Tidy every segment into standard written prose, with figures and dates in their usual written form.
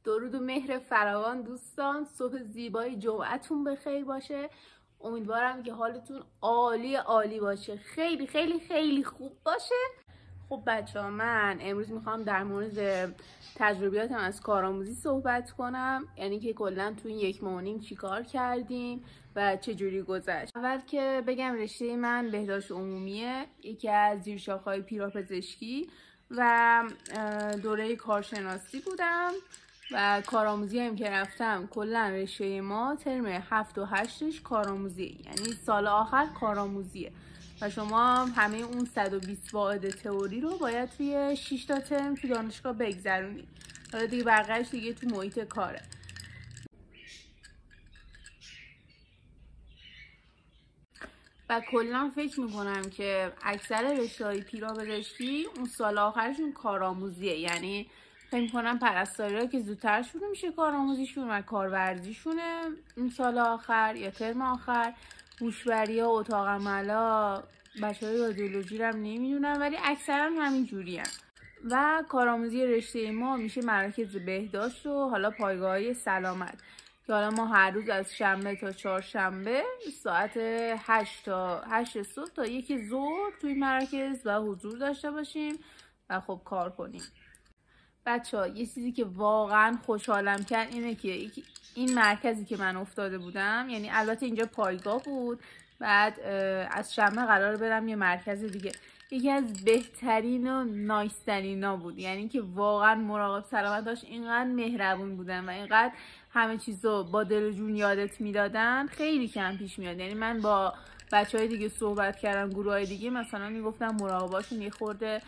درود و مهر فراوان دوستان، صبح زیبای جمعتون بخیر باشه. امیدوارم که حالتون عالی عالی باشه، خیلی خیلی خیلی خوب باشه. خب بچه ها، من امروز میخوام در مورد تجربیاتم از کارآموزی صحبت کنم، یعنی که کلا تو این 1 ماه و نیم چی کار کردیم و چه جوری گذشت. اول که بگم رشته من بهداشت عمومیه، یکی از زیرشاخه‌های پیراپزشکی و دوره کارشناسی بودم و کارآموزی هم که رفتم. کلا رشته ما ترم 7 و 8ش کارآموزی، یعنی سال آخر کارآموزیه و شما همه اون 120 واحد تئوری رو باید توی 6 تا ترم تو دانشگاه بگذرونی. حالا دیگه بقیه‌اش دیگه تو محیط کاره. و کلا فکر میکنم که اکثر رشته‌های پیراپزشکی اون سال آخرشون کارآموزیه، یعنی فکر میکنم پرستاریا که زودتر شروع میشه کارآموزیشون و کارورزیشونه اون سال آخر یا ترم آخر. هوشبریا، اتاق عملا، بچه‌های رادیولوژی رو هم نمیدونم ولی اکثرا همین جوری هم. و کارآموزی رشته ما میشه مراکز بهداشت و حالا پایگاه‌های سلامت که حالا ما هر روز از شنبه تا چهارشنبه ساعت 8 صبح تا 1 ظهر توی مراکز و حضور داشته باشیم و خب کار کنیم. بچه‌ها یه چیزی که واقعا خوشحالم کرد اینه که این مرکزی که من افتاده بودم، یعنی البته اینجا پایگاه بود، بعد از شنبه قرار برم یه مرکز دیگه، یکی از بهترین و نایسترینا بود. یعنی که واقعا مراقب سلامت داشت، اینقدر مهربون بودن و اینقدر همه چیزو با دل و جون یادت میدادن، خیلی کم پیش میاد. یعنی من با بچهای دیگه صحبت کردم، گروهای دیگه مثلا میگفتم مراقباشون یه خورده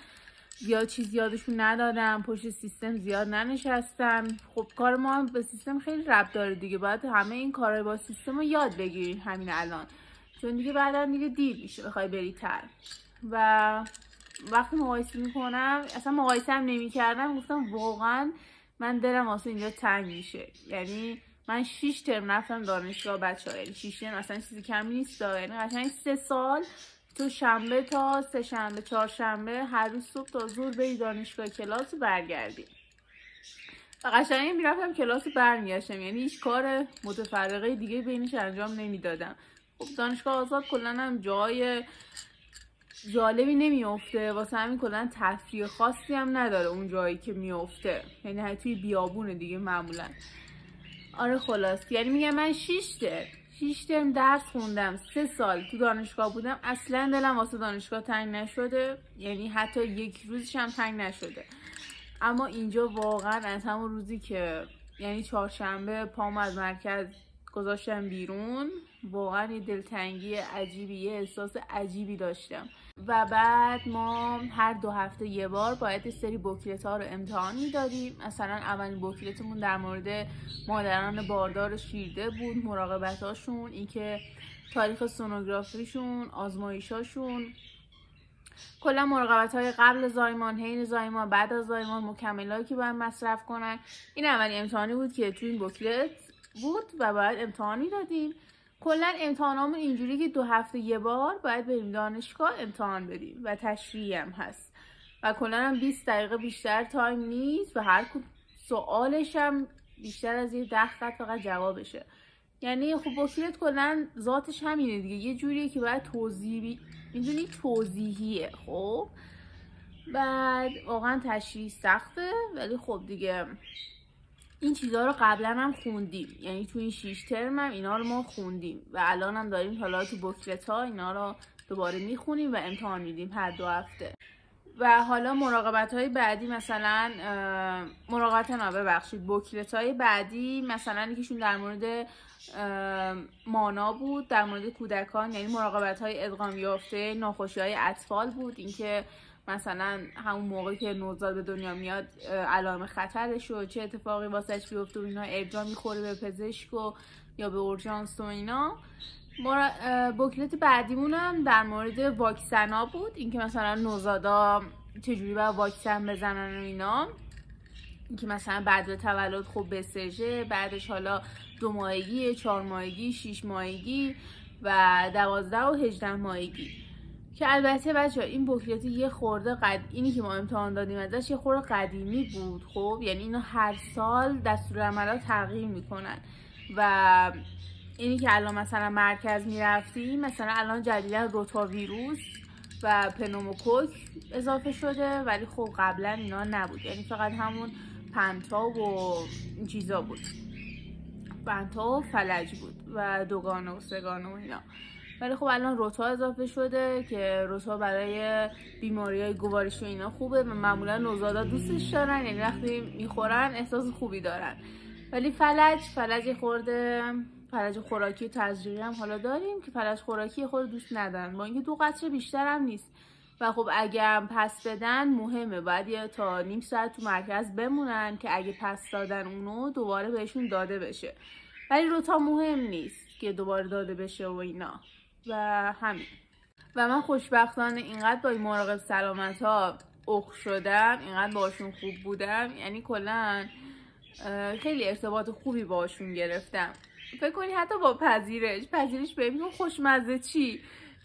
زیاد چیز یادشون ندادم، پشت سیستم زیاد ننشستن. خب کار ما هم به سیستم خیلی ربط داره دیگه، باید همه این کارهای با سیستم رو یاد بگیرین همین الان، چون دیگه بعدا دیگه دیر میشه بخوای بری تر. و وقتی مقایسه میکنم، اصلا مقایسه هم نمی کردم، گفتم واقعا من دلم واسه اینجا تنگ میشه. یعنی من 6 ترم رفتم دانشگاه بچه‌ها، یعنی 6 ترم اصلا چیزی کمی نیست، یعنی قشنگ 3 سال تو شنبه تا سه شنبه چهارشنبه هر روز صبح تا ظهر بری دانشگاه کلاس و برگردی. و قشنگ میرفتم کلاس و برمیگشتم، یعنی هیچ کار متفرقه دیگه بینش انجام نمیدادم. خب دانشگاه آزاد کلا هم جای جالبی نمیافته، واسه همین کلا تفریح خاصی هم نداره اون جایی که میافته، یعنی توی بیابونه دیگه معمولا. آره خلاص، یعنی میگم من 6 ترم درس خوندم، 3 سال تو دانشگاه بودم، اصلا دلم واسه دانشگاه تنگ نشده، یعنی حتی یک روزش هم تنگ نشده. اما اینجا واقعا از همون روزی که یعنی چهارشنبه پام از مرکز گذاشتم بیرون، واقعا یه دلتنگی عجیبی، یه احساس عجیبی داشتم. و بعد ما هر 2 هفته یه بار باید یه سری بوکلت ها رو امتحان میدادیم. مثلا اولین بوکلتمون در مورد مادران باردار شیرده بود، مراقبت هاشون، اینکه تاریخ سونوگرافیشون، آزمایشاشون، کلا مراقبت های قبل زایمان، حین زایمان، بعد از زایمان، مکملایی که باید مصرف کنن. این اولین امتحانی بود که تو این بوکلت بود و باید امتحان میدادیم. کلا امتحانامون اینجوری که 2 هفته یه بار باید بریم دانشگاه امتحان بدیم و تشریحی هم هست و کلا هم 20 دقیقه بیشتر تایم نیست و هر سوالش هم بیشتر از 10 خط فقط جوابشه. یعنی خب بوکلت کلا ذاتش همینه دیگه، یه جوریه که باید میدونی توضیحیه. خب بعد واقعا تشریح سخته، ولی خب دیگه این چیزها رو قبلا هم خوندیم، یعنی تو این 6 ترم هم اینا رو ما خوندیم و الان هم داریم حالا تو بوکلت ها اینا رو دوباره میخونیم و امتحان میدیم هر 2 هفته. و حالا مراقبت های بعدی، مثلا بوکلت های بعدی مثلا یکیشون در مورد مانا بود، در مورد کودکان، یعنی مراقبت های ادغام یافته ناخوشی های اطفال بود، اینکه مثلا همون موقعی که نوزاد به دنیا میاد علائم خطرش و چه اتفاقی واسش بیفته و اینا، ارجاع میخوره به پزشک و یا به اورژانس و اینا. بوکلت بعدیمون هم در مورد واکسنا بود، اینکه مثلا نوزادا چجوری باید واکسن بزنن و اینا، اینکه مثلا بعد از تولد خب BCG، بعدش حالا 2 ماهگی، 4 ماهگی، 6 ماهگی و 12 و 18 ماهگی، که البته بچه این بوکلت یه خورده اینی که ما امتحان دادیم ازش یه خورده قدیمی بود. خب یعنی اینو هر سال دستورالعملات تغییر میکنن و اینی که الان مثلا مرکز میرفتیم، مثلا الان جدیدا روتاویروس و پنوموکوک اضافه شده، ولی خب قبلا اینا نبود، یعنی فقط همون پنتا و این چیزا بود، پنتا و فلج بود و دوگانه و سگانه و اینا. ولی خب الان روتا اضافه شده که روتا برای بیماری‌های گوارش و اینا خوبه و معمولا نوزادا دوستش دارن، یعنی وقتی میخورن احساس خوبی دارن. ولی فلج خورده، فلج خوراکی و تزریقی هم حالا داریم که فلج خوراکی خود دوست ندارن، با اینکه 2 قطره بیشتر هم نیست و خب اگه پس بدن مهمه، باید یه تا نیم ساعت تو مرکز بمونن که اگه پس دادن اونو دوباره بهشون داده بشه. ولی روتا مهم نیست که دوباره داده بشه و اینا و همین. و من خوشبختانه اینقدر با این مراقب سلامت ها اخ شدم، اینقدر باشون خوب بودم، یعنی کلا خیلی ارتباط خوبی باشون گرفتم. فکر کنی حتی با پذیرش ببینم خوشمزه چی،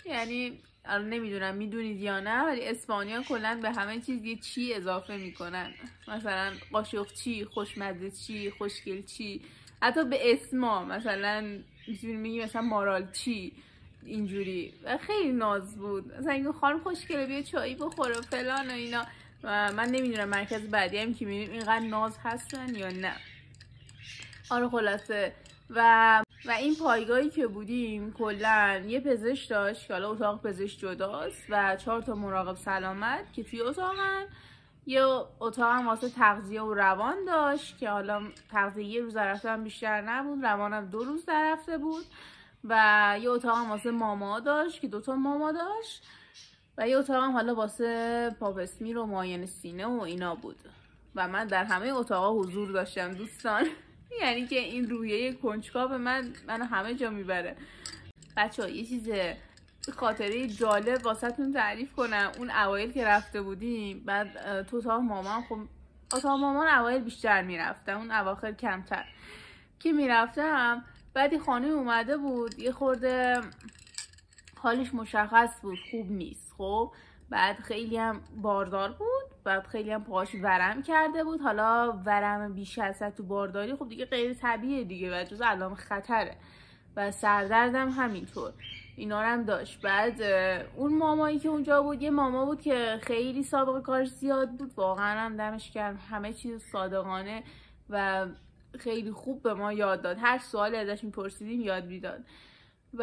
یعنی نمیدونم میدونید یا نه، ولی اسپانیا کلا به همه چیز یه چی اضافه میکنن، مثلا قاشق چی، خوشمزه چی، خوشگل چی، حتی به اسما مثلا میگی مثلا مارال چی، اینجوری. و خیلی ناز بود، مثلا اینکه خانم خوشگله بیا چایی بخور و فلان و اینا. و من نمیدونم مرکز بعدی هم که میریم اینقدر ناز هستن یا نه. آره خلاصه و این پایگاهی که بودیم کلا یه پزشک داشت که حالا اتاق پزشک جداست و 4 تا مراقب سلامت که توی اتاقن. یه اتاق هم واسه تغذیه و روان داشت که حالا تغذیه 1 روز در هفته هم بیشتر نبود، روانم 2 روز در هفته بود. و یه اتاق هم واسه ماما داشت که 2 تا ماما داشت و یه اتاق هم حالا واسه پاپ اسمیر و معاینه سینه و اینا بود. و من در همه اتاقا حضور داشتم دوستان. یعنی که این روحیه کنجکاو منو همه جا میبره. بچه‌ها یه چیز خاطره جالب واسهتون تعریف کنم. اون اوایل که رفته بودیم، بعد تو اتاق مامان، خب اتاق مامان اوایل بیشتر میرفتم، اون اواخر کمتر که میرفتم. بعدی خانم اومده بود، یه خورده حالش مشخص بود خوب نیست. خب بعد خیلی هم باردار بود، بعد خیلی هم پاهاش ورم کرده بود. حالا ورم بیش از حد تو بارداری خب دیگه غیر طبیعیه دیگه و جز علائم خطره. و سردردم همینطور، اینا رو هم داشت. بعد اون مامایی که اونجا بود یه ماما بود که خیلی سابقه کارش زیاد بود، واقعا هم دمش گرم، همه چیز صادقانه و خیلی خوب به ما یاد داد. هر سوالی ازش میپرسیدیم یاد میداد. و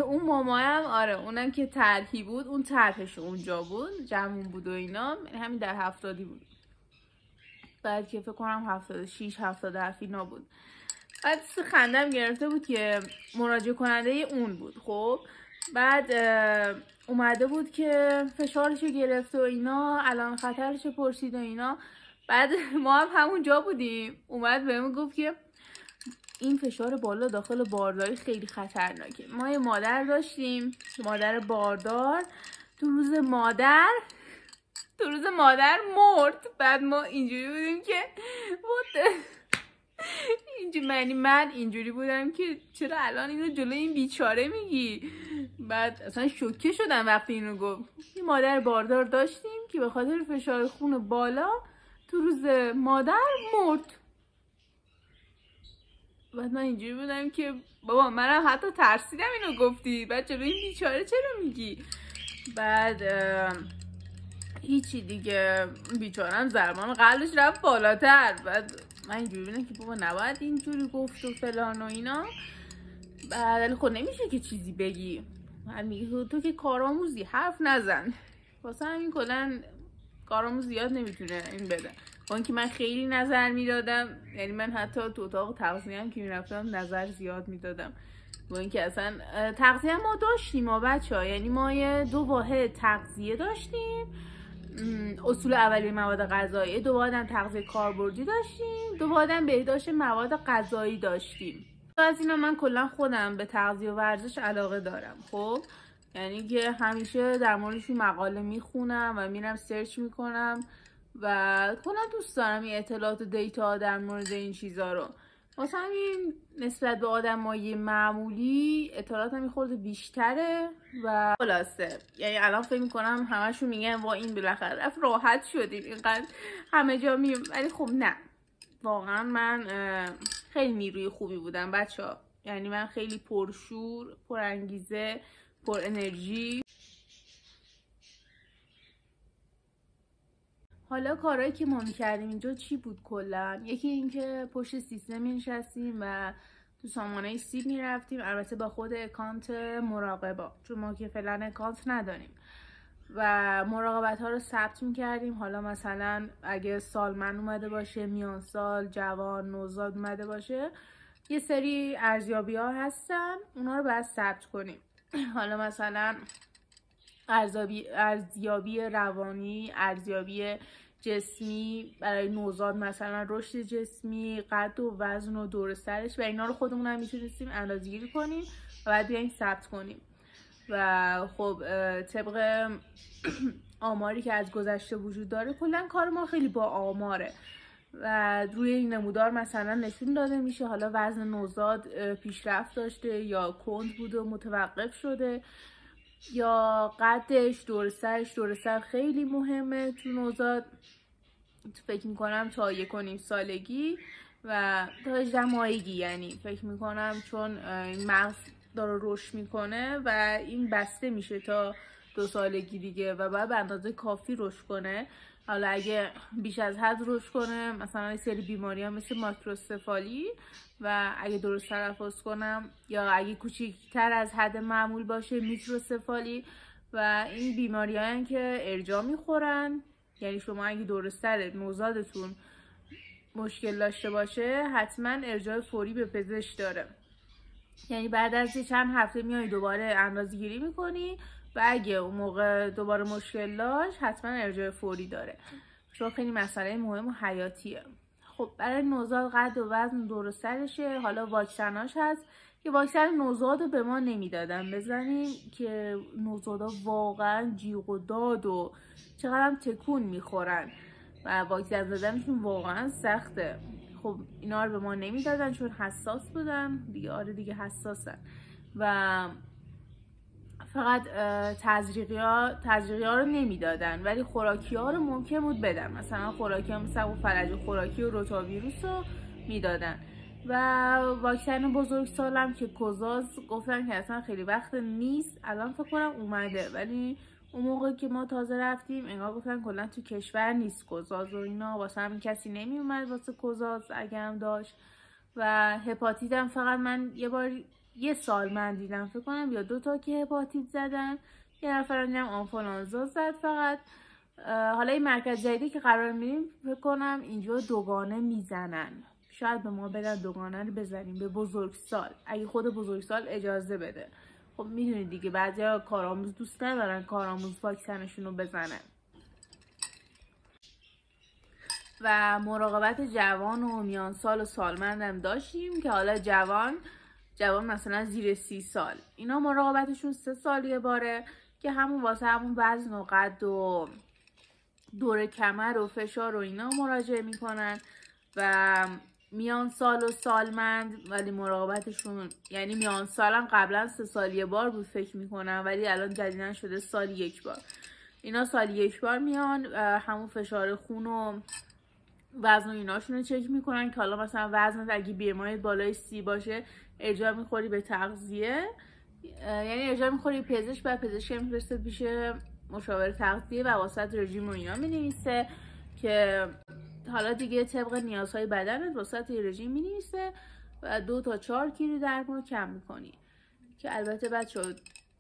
اون ماما هم آره اونم که طرحی بود، اون طرحش اونجا بود، جمعون بود و اینا، همین در 70 بود. بعد که فکر کنم 76 77 اینا بود. بعد خندم گرفته بود که مراجعه کننده اون بود. خب بعد اومده بود که فشارشو گرفته و اینا، الان خطرشو پرسید و اینا. بعد ما هم همونجا بودیم، اومد بهمون گفت که این فشار بالا داخل بارداری خیلی خطرناکه. ما یه مادر داشتیم، مادر باردار، تو روز مادر مرد. بعد ما اینجوری بودیم که من اینجوری بودم که چرا الان اینو جلوی این بیچاره میگی. بعد اصلا شوکه شدم وقتی اینو گفت. یه مادر باردار داشتیم که به خاطر فشار خون بالا تو روز مادر مرد. بعد من اینجوری بودم که بابا منم حتی ترسیدم اینو گفتی، بعد جلوی این بیچاره چرا میگی. بعد هیچی دیگه، بیچارم ضربان قلبش رفت بالاتر. بعد من اینجوری بودم که بابا نباید اینجوری گفت و فلان و اینا. بعد خود نمیشه که چیزی بگی، من میگه تو که کارآموزی حرف نزن. واسه همین کلا کارآموز زیاد نمیتونه این بده. با اینکه من خیلی نظر میدادم، یعنی من حتی تو اتاق تغذیه هم که میرفتم نظر زیاد میدادم. با اینکه اصلا تغذیه ما داشتیم ما بچه‌ها، یعنی ما 2 واحد تغذیه داشتیم، اصول اولیه مواد غذایی، 2 واحد هم تغذیه کاربردی داشتیم، 2 واحد هم بهداشت مواد غذایی داشتیم. از اینا من کلا خودم به تغذیه و ورزش علاقه دارم. خب یعنی که همیشه در موردشون مقاله میخونم و میرم سرچ میکنم و کلا دوست دارم این اطلاعات و دیتا در مورد این چیزا رو. واسه همین نسبت به آدمای معمولی اطلاعاتم یه خورده بیشتره و خلاصه یعنی الان فکر میکنم همشون میگن وا این بالاخره رفت راحت شدیم اینقدر همه جا میم، ولی خب نه، واقعا من خیلی نیروی خوبی بودم بچه‌ها. یعنی من خیلی پرشور، پر انگیزه، پر انرژی. حالا کارهایی که ما میکردیم اینجا چی بود کلا؟ یکی اینکه پشت سیستم نشستیم و تو سامانه سیب میرفتیم، البته با خود اکانت مراقبا، چون ما که فعلا اکانت نداریم، و مراقبت ها رو ثبت میکردیم. حالا مثلا اگه سالمند اومده باشه، میان سال، جوان، نوزاد اومده باشه، یه سری ارزیابی ها هستن، اونا رو باید ثبت کنیم. حالا مثلا ارزیابی روانی، ارزیابی جسمی برای نوزاد، مثلا رشد جسمی، قد و وزن و دور سرش، و اینا رو خودمون هم میتونستیم اندازه‌گیری کنیم و بعد بیایم ثبت کنیم. و خب طبق آماری که از گذشته وجود داره، کلا کار ما خیلی با آماره و روی این نمودار مثلا نشون داده میشه حالا وزن نوزاد پیشرفت داشته یا کند بوده و متوقف شده، یا قدش، دور سر خیلی مهمه تو نوزاد. فکر میکنم تا 1.5 سالگی و تا 18 ماهگی، یعنی فکر میکنم چون مغز داره رشد میکنه و این بسته میشه تا 2 سالگی دیگه و باید به اندازه کافی رشد کنه. حالا اگه بیش از حد رشد کنه، مثلا یه سری بیماری ها مثل ماکروسفالی، و اگه درست تلفظ کنم، یا اگه کوچیکتر از حد معمول باشه میکروسفالی، و این بیماری هایی که ارجاع میخورن. یعنی شما اگه درست نوزادتون مشکل داشته باشه، حتما ارجاع فوری به پزشک داره. یعنی بعد از چند هفته میای دوباره اندازه‌گیری میکنی و اگه اون موقع دوباره مشکل داشت، حتما ارجاع فوری داره، چون خیلی مسئله مهم و حیاتیه. خب برای نوزاد قد و وزن دور سرشه. حالا واکسناش هست که واکسن نوزاد رو به ما نمیدادن بزنیم، که نوزادا واقعا جیغ و داد و چقدر هم تکون میخورن و واکسن زدنشون واقعا سخته. خب اینا رو به ما نمیدادن چون حساس بودن دیگه. آره دیگه حساسن. و فقط تزریقی ها رو نمیدادن، ولی خوراکی ها رو ممکن بود بدن. مثلا خوراکی ها مثل فلج خوراکی و روتاویروس رو میدادن. و واکسن بزرگسالم که کوزاز گفتن که اصلا خیلی وقت نیست، الان فکر کنم اومده، ولی اون موقع که ما تازه رفتیم انگار گفتن کلا تو کشور نیست کوزاز و اینا، واسه همین کسی نمی اومد واسه کوزاز اگه هم داشت. و هپاتیت هم فقط من یه سال من دیدم فکر کنم، یا 2 تا که هپاتیت زدن، یه نفر دیدم آنفولانزا زد فقط. حالا این مرکز جدیدی که قرار میریم فکر کنم اینجا دوگانه میزنن، شاید به ما بدن دوگانه رو بزنیم به بزرگسال، اگه خود بزرگسال اجازه بده. خب میدونید دیگه بعضیا کارآموز دوست ندارن کارآموز واکسنشون رو بزنن. و مراقبت جوان و میان سال و سالمند هم داشتیم که حالا جوان مثلا زیر 30 سال، اینا مراقبتشون 3 سال یه باره، که همون واسه همون وزن و قد و دور کمر و فشار و اینا مراجعه میکنن. و میان سال و سالمند ولی مراقبتشون، یعنی میان سالم قبلا 3 سال یه بار بود فکر میکنم، ولی الان جدیدن شده سال 1 بار. اینا سال 1 بار میان، همون فشار خون و وزن و ایناشون رو چک میکنن که حالا مثلا وزنت اگه BMI بالای 30 باشه ارجاع میخوری به تغذیه، یعنی ارجاع میخوری پزشک، بعد پزشک میفرسته پیش مشاور تغذیه و واسط رژیم و اینا مینویسه که حالا دیگه طبق نیازهای بدنت واسط رژیم مینویسه و 2 تا 4 کیلو در ماه کم میکنی. که البته بچه‌ها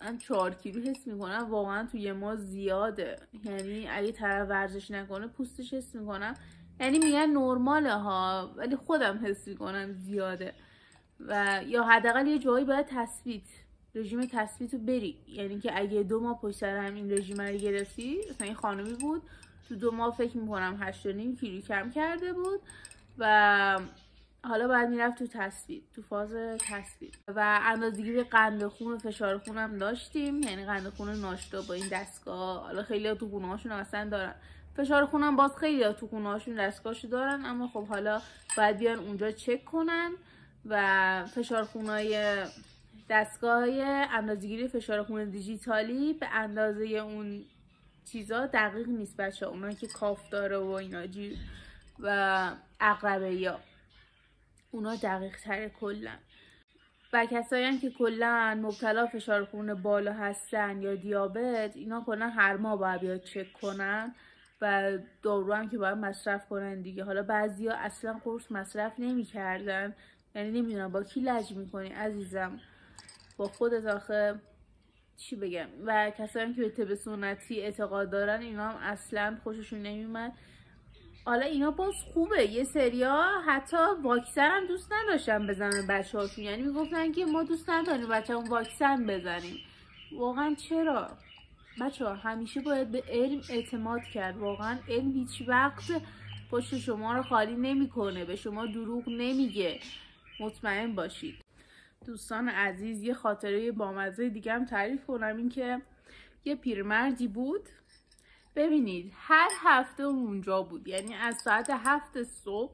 من 4 کیلو حس میکنم واقعا توی ماه زیاده، یعنی اگه طرف ورزش نکنه پوستش حس میکنم، یعنی میگن نرماله ها، ولی خودم حس میکنم زیاده. و یا حداقل یه جایی باید رژیم تثبیت رو بری، یعنی که اگه 2 ماه پشت سر هم این رژیم رو گرفتی، مثلا این خانمی بود تو 2 ماه فکر میکنم 8.5 کیلو کم کرده بود و حالا باید میرفت تو تصویر، تو فاز تصویر. و اندازه‌گیری قند خون و فشار خون هم داشتیم، یعنی قند خون ناشتا با این دستگاه. حالا خیلی‌ها تو خونه‌هاشون اصلا دارن، فشار خون هم باز خیلی‌ها تو خونه‌هاشون دستگاهشو دارن، اما خب حالا باید بیان اونجا چک کنن. و فشار خونای دستگاه‌های اندازه‌گیری فشار خون دیجیتالی به اندازه اون چیزا دقیق نیست بچه‌ها. اونایی که کاف داره و اینا و عقربه‌یا، اونا دقیق تره کلا. و کسایی هم که کلا مبتلا فشار خون بالا هستن یا دیابت، اینا کلا هر ماه باید بیاد چک کنن و دارو هم که باید مصرف کنن دیگه. حالا بعضیا اصلا قرص مصرف نمی‌کردن، یعنی نمیدونم با کی لج میکنی عزیزم، با خودت آخه چی بگم. و کسایی که به طب سنتی اعتقاد دارن، اینا هم اصلا خوششون نمیومد. حالا اینا باز خوبه، یه سریا حتی واکسن هم دوست نداشتن بزنن بچه‌هاشون، یعنی میگفتن که ما دوست نداریم بچه‌مون واکسن بزنیم. واقعا چرا بچه‌ها؟ همیشه باید به علم اعتماد کرد. واقعا علم هیچ وقت پشت شما رو خالی نمیکنه، به شما دروغ نمیگه، مطمئن باشید. دوستان عزیز، یه خاطره بامزه دیگه هم تعریف کنم. این که یه پیرمردی بود، ببینید هر هفته اونجا بود، یعنی از ساعت 7 صبح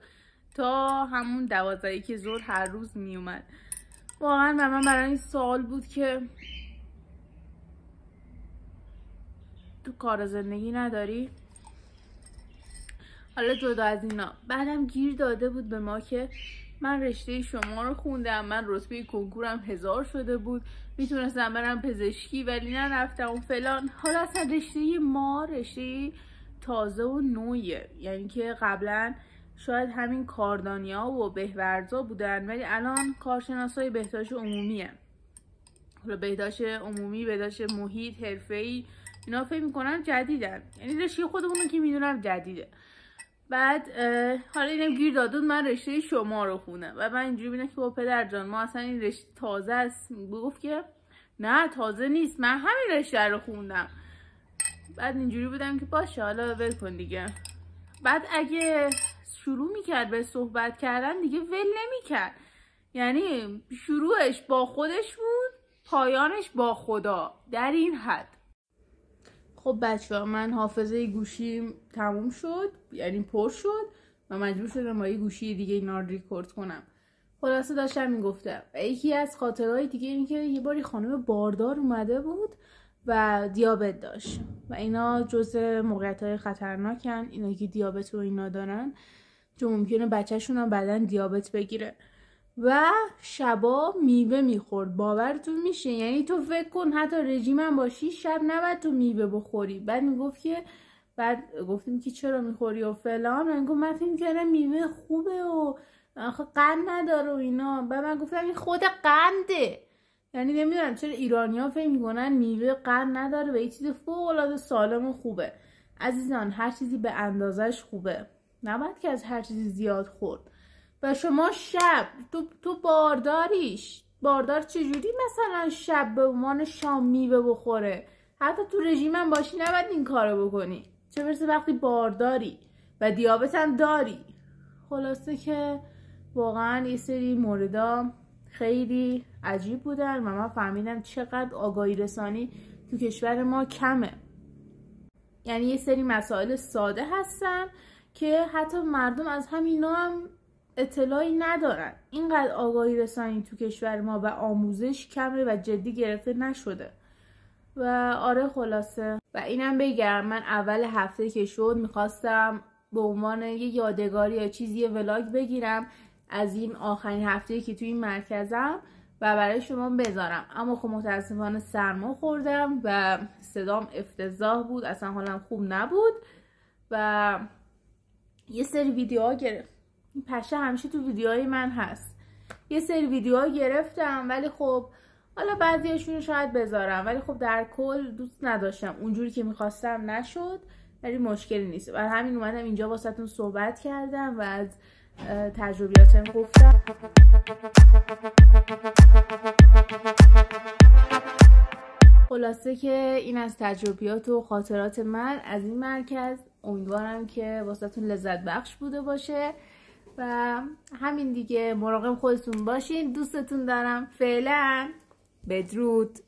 تا همون 12 که ظهر هر روز می اومد. واقعا من برای این سوال بود که تو کار زندگی نداری؟ حالا جدا از اینا، بعدم گیر داده بود به ما که من رشته شما رو خوندم، من رتبه کنکورم 1000 شده بود، میتونستم برم پزشکی ولی نرفتم و فلان. حالا اصلا رشته ما رشته تازه و نوعیه، یعنی که قبلا شاید همین کاردانیا و بهورزا بودن، ولی الان کارشناسای بهداشت عمومیه. حالا بهداشت عمومی، بهداشت محیط، حرفه‌ای، اینا فکر میکنم جدیدن، یعنی رشته خودمون که میدونم جدیده. بعد حالا اینم گیر داد من رشته شما رو خونم و من اینجوری بودم که با پدر جان ما اصلا این رشته تازه است. گفت که نه تازه نیست، من همین رشته رو خوندم. بعد اینجوری بودم که باشه حالا ول کن دیگه. بعد اگه شروع میکرد به صحبت کردن دیگه ول نمیکرد، یعنی شروعش با خودش بود، پایانش با خدا، در این حد. خب بچه‌ها، من حافظه گوشیم تموم شد، یعنی پر شد و مجبور شدم با یه گوشی دیگه اینا رو ریکورد کنم. خلاصه داشتم میگفتم و یکی از خاطرهای دیگه این که یه باری خانم باردار اومده بود و دیابت داشت و اینا جزء موقعیت‌های خطرناکن، اینا که دیابت و اینا دارن، چون ممکنه بچه‌شون هم بعداً دیابت بگیره. و شبا میوه میخورد، باورتون میشه؟ یعنی تو فکر کن حتی رژیم هم باشی شب نباید تو میوه بخوری. بعد میگفت که بعد گفتیم که چرا میخوری و فلان، من گفت من فکر کردم میوه خوبه و آخه قند نداره و اینا. بعد من گفتم این خود قنده، یعنی نمیدونم چرا ایرانی‌ها فکر میکنن میوه قند نداره و یه چیز فوق‌العاده سالم و خوبه. عزیزان هر چیزی به اندازش خوبه، نباید که از هر چیزی زیاد خورد. و شما شب تو باردار چجوری مثلا شب به عنوان شام میوه بخوره؟ حتی تو رژیم هم باشی نباید این کارو بکنی، چه برسه وقتی بارداری و دیابت هم داری. خلاصه که واقعا یه سری موردا خیلی عجیب بودن و من فهمیدم چقدر آگاهی رسانی تو کشور ما کمه. یعنی یه سری مسائل ساده هستن که حتی مردم از همینا هم اطلاعی ندارن. اینقدر آگاهی رسانی تو کشور ما و آموزش کمه و جدی گرفته نشده. و آره خلاصه و اینم بگم، من اول هفته که شد میخواستم به عنوان یه یادگاری یا چیزی یه ولاگ بگیرم از این آخرین هفته که توی این مرکزم و برای شما بذارم، اما خب متاسفانه سرما خوردم و صدام افتضاح بود، اصلا حالم خوب نبود و یه سری ویدیوها این پشه همیشه تو ویدیوهای من هست، یه سری ویدیوها گرفتم ولی خب حالا بعضیاشون رو شاید بذارم، ولی خب در کل دوست نداشتم، اونجوری که میخواستم نشد، ولی مشکلی نیست. برای همین اومدم اینجا واسهتون صحبت کردم و از تجربیاتم گفتم. خلاصه که این از تجربیات و خاطرات من از این مرکز. امیدوارم که واسهتون لذت بخش بوده باشه و همین دیگه، مراقب خودتون باشین. دوستتون دارم. فعلا بدرود.